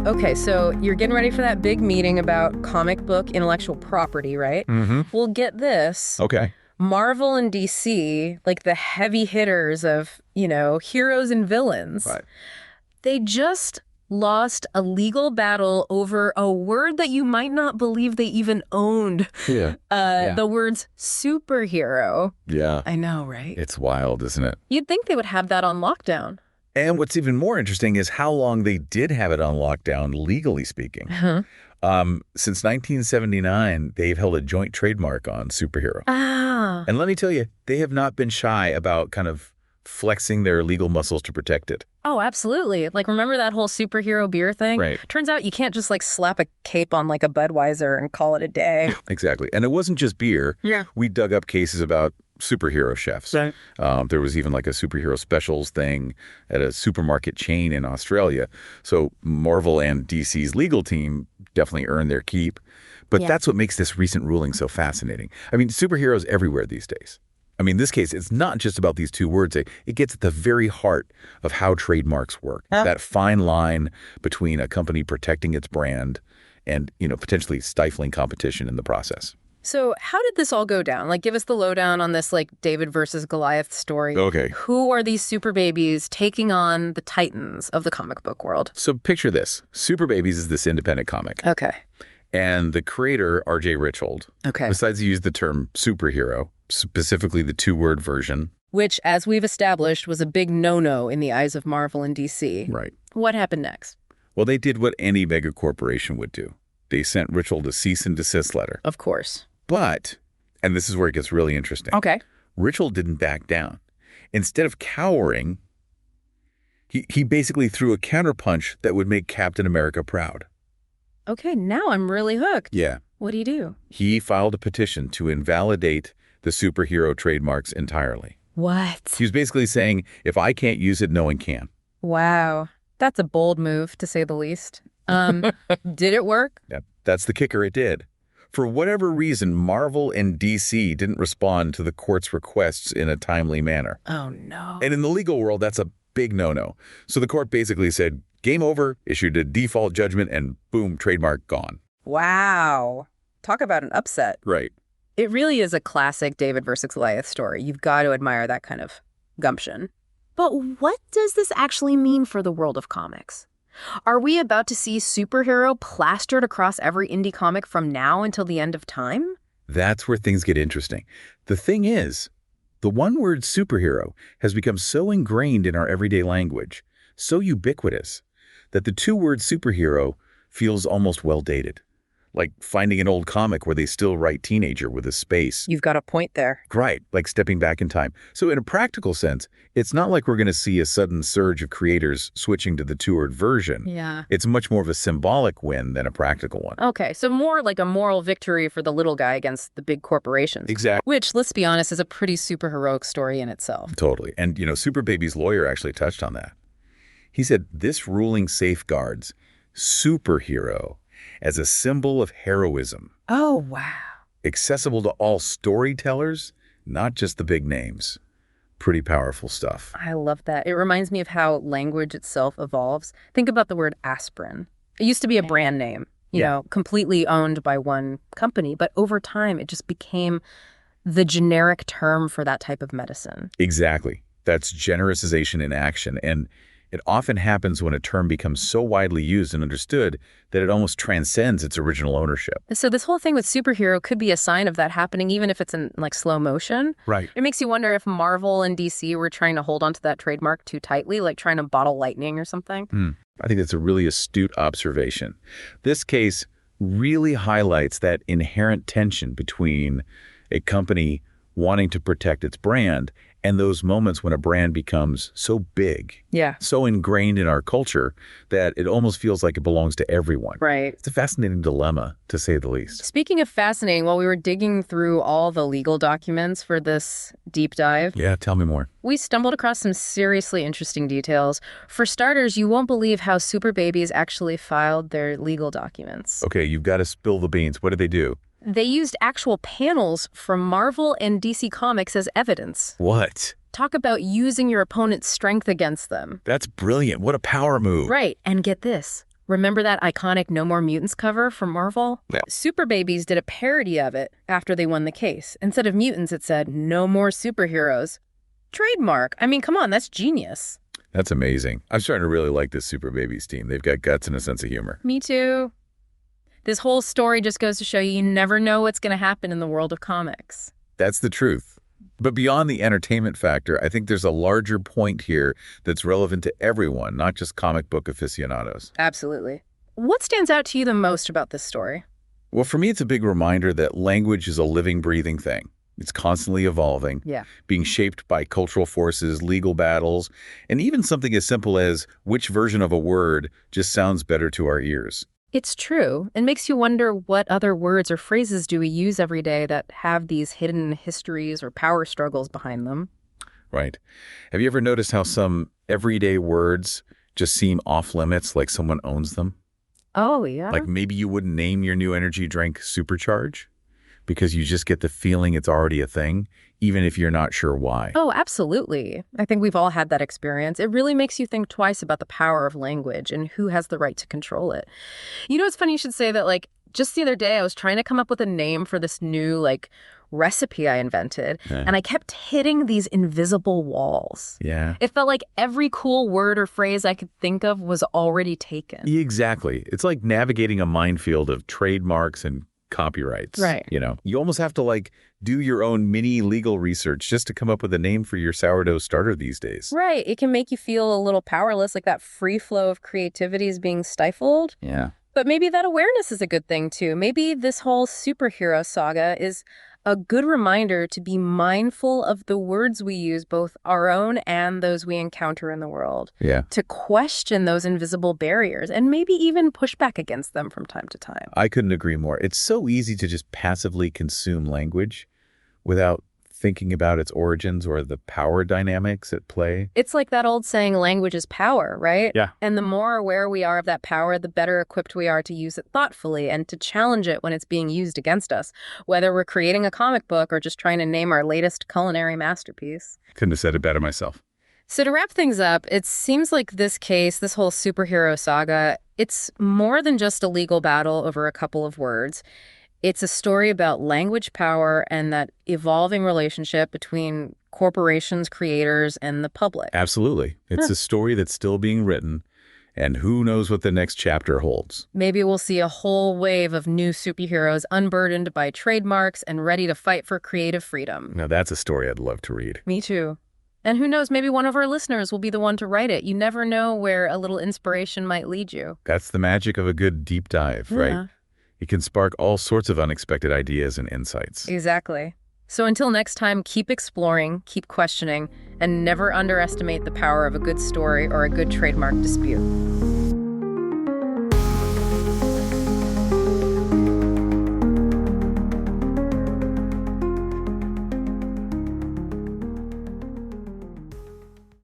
Okay, so you're getting ready for that big meeting about comic book intellectual property, right? Mm-hmm. Well, get this. Okay. Marvel and DC, like the heavy hitters of, heroes and villains, Right. they just lost a legal battle over a word that you might not believe they even owned. Yeah. The words superhero. Yeah. I know, right? It's wild, isn't it? You'd think they would have that on lockdown. And what's even more interesting is how long they did have it on lockdown, legally speaking. Huh? Since 1979, they've held a joint trademark on superhero. Ah. And let me tell you, they have not been shy about kind of flexing their legal muscles to protect it. Oh, absolutely. Like, remember that whole superhero beer thing? Right. Turns out you can't just, slap a cape on, a Budweiser and call it a day. Exactly. And it wasn't just beer. Yeah. We dug up cases about superhero chefs. Right. There was even a superhero specials thing at a supermarket chain in Australia. So Marvel and DC's legal team definitely earned their keep. But that's what makes this recent ruling so fascinating. I mean, superheroes everywhere these days. I mean, in this case, it's not just about these two words. It gets at the very heart of how trademarks work. That fine line between a company protecting its brand and, potentially stifling competition in the process. So how did this all go down? Give us the lowdown on this, David versus Goliath story. Okay. Who are these super babies taking on the titans of the comic book world? So picture this. Super Babies is this independent comic. Okay. And the creator, R.J. Richhold, decides to use the term superhero, specifically the two-word version. Which, as we've established, was a big no-no in the eyes of Marvel and DC. Right. What happened next? Well, they did what any mega corporation would do. They sent Richhold a cease and desist letter. Of course. But, and this is where it gets really interesting. Okay. Richhold didn't back down. Instead of cowering, he basically threw a counterpunch that would make Captain America proud. Okay, now I'm really hooked. Yeah. What do you do? He filed a petition to invalidate the superhero trademarks entirely. What? He was basically saying, if I can't use it, no one can. Wow. That's a bold move, to say the least. Did it work? Yeah, that's the kicker. It did. For whatever reason, Marvel and DC didn't respond to the court's requests in a timely manner. Oh, no. And in the legal world, that's a big no-no. So the court basically said, game over, issued a default judgment, and boom, trademark gone. Wow. Talk about an upset. Right. It really is a classic David versus Goliath story. You've got to admire that kind of gumption. But what does this actually mean for the world of comics? Are we about to see superhero plastered across every indie comic from now until the end of time? That's where things get interesting. The thing is, the one word superhero has become so ingrained in our everyday language, so ubiquitous, that the two-word superhero feels almost well-dated. Like finding an old comic where they still write teenager with a space. You've got a point there. Right, like stepping back in time. So in a practical sense, it's not like we're going to see a sudden surge of creators switching to the two-word version. Yeah. It's much more of a symbolic win than a practical one. Okay, so more like a moral victory for the little guy against the big corporations. Exactly. Which, let's be honest, is a pretty super heroic story in itself. Totally. And, Super Baby's lawyer actually touched on that. He said, this ruling safeguards superhero as a symbol of heroism. Oh, wow. Accessible to all storytellers, not just the big names. Pretty powerful stuff. I love that. It reminds me of how language itself evolves. Think about the word aspirin. It used to be a brand name, you know, completely owned by one company. But over time, it just became the generic term for that type of medicine. Exactly. That's genericization in action. And it often happens when a term becomes so widely used and understood that it almost transcends its original ownership. So this whole thing with superhero could be a sign of that happening, even if it's in slow motion. Right. It makes you wonder if Marvel and DC were trying to hold onto that trademark too tightly, like trying to bottle lightning or something. I think that's a really astute observation. This case really highlights that inherent tension between a company wanting to protect its brand and those moments when a brand becomes so big, so ingrained in our culture that it almost feels like it belongs to everyone. Right. It's a fascinating dilemma, to say the least. Speaking of fascinating, while we were digging through all the legal documents for this deep dive, Yeah, tell me more. we stumbled across some seriously interesting details. For starters, you won't believe how Super Babies actually filed their legal documents. Okay, you've got to spill the beans. What did they do? They used actual panels from Marvel and DC Comics as evidence. What? Talk about using your opponent's strength against them. That's brilliant. What a power move. Right, and get this. Remember that iconic No More Mutants cover from Marvel? Yeah. Super Babies did a parody of it after they won the case. Instead of mutants, it said, "No more superheroes." Trademark. I mean, come on, that's genius. That's amazing. I'm starting to really like this Super Babies team. They've got guts and a sense of humor. Me too. This whole story just goes to show you never know what's going to happen in the world of comics. That's the truth. But beyond the entertainment factor, I think there's a larger point here that's relevant to everyone, not just comic book aficionados. Absolutely. What stands out to you the most about this story? Well, for me, it's a big reminder that language is a living, breathing thing. It's constantly evolving, being shaped by cultural forces, legal battles, and even something as simple as which version of a word just sounds better to our ears. It's true. It makes you wonder what other words or phrases do we use every day that have these hidden histories or power struggles behind them. Right. Have you ever noticed how some everyday words just seem off limits, like someone owns them? Oh, yeah. Like maybe you wouldn't name your new energy drink Supercharge because you just get the feeling it's already a thing, even if you're not sure why. Oh, absolutely. I think we've all had that experience. It really makes you think twice about the power of language and who has the right to control it. You know, it's funny you should say that, like, just the other day I was trying to come up with a name for this new, recipe I invented, and I kept hitting these invisible walls. Yeah. It felt like every cool word or phrase I could think of was already taken. Exactly. It's like navigating a minefield of trademarks and copyrights. Right. You almost have to do your own mini legal research just to come up with a name for your sourdough starter these days. Right. It can make you feel a little powerless, like that free flow of creativity is being stifled. Yeah. But maybe that awareness is a good thing, too. Maybe this whole superhero saga is a good reminder to be mindful of the words we use, both our own and those we encounter in the world. Yeah. To question those invisible barriers and maybe even push back against them from time to time. I couldn't agree more. It's so easy to just passively consume language without thinking about its origins or the power dynamics at play. It's like that old saying, language is power, right? Yeah. And the more aware we are of that power, the better equipped we are to use it thoughtfully and to challenge it when it's being used against us, whether we're creating a comic book or just trying to name our latest culinary masterpiece. Couldn't have said it better myself. So to wrap things up, it seems like this case, this whole superhero saga, it's more than just a legal battle over a couple of words. It's a story about language power and that evolving relationship between corporations, creators, and the public. Absolutely. It's a story that's still being written, and who knows what the next chapter holds. Maybe we'll see a whole wave of new superheroes unburdened by trademarks and ready to fight for creative freedom. Now that's a story I'd love to read. Me too. And who knows, maybe one of our listeners will be the one to write it. You never know where a little inspiration might lead you. That's the magic of a good deep dive, right? It can spark all sorts of unexpected ideas and insights. Exactly. So until next time, keep exploring, keep questioning, and never underestimate the power of a good story or a good trademark dispute.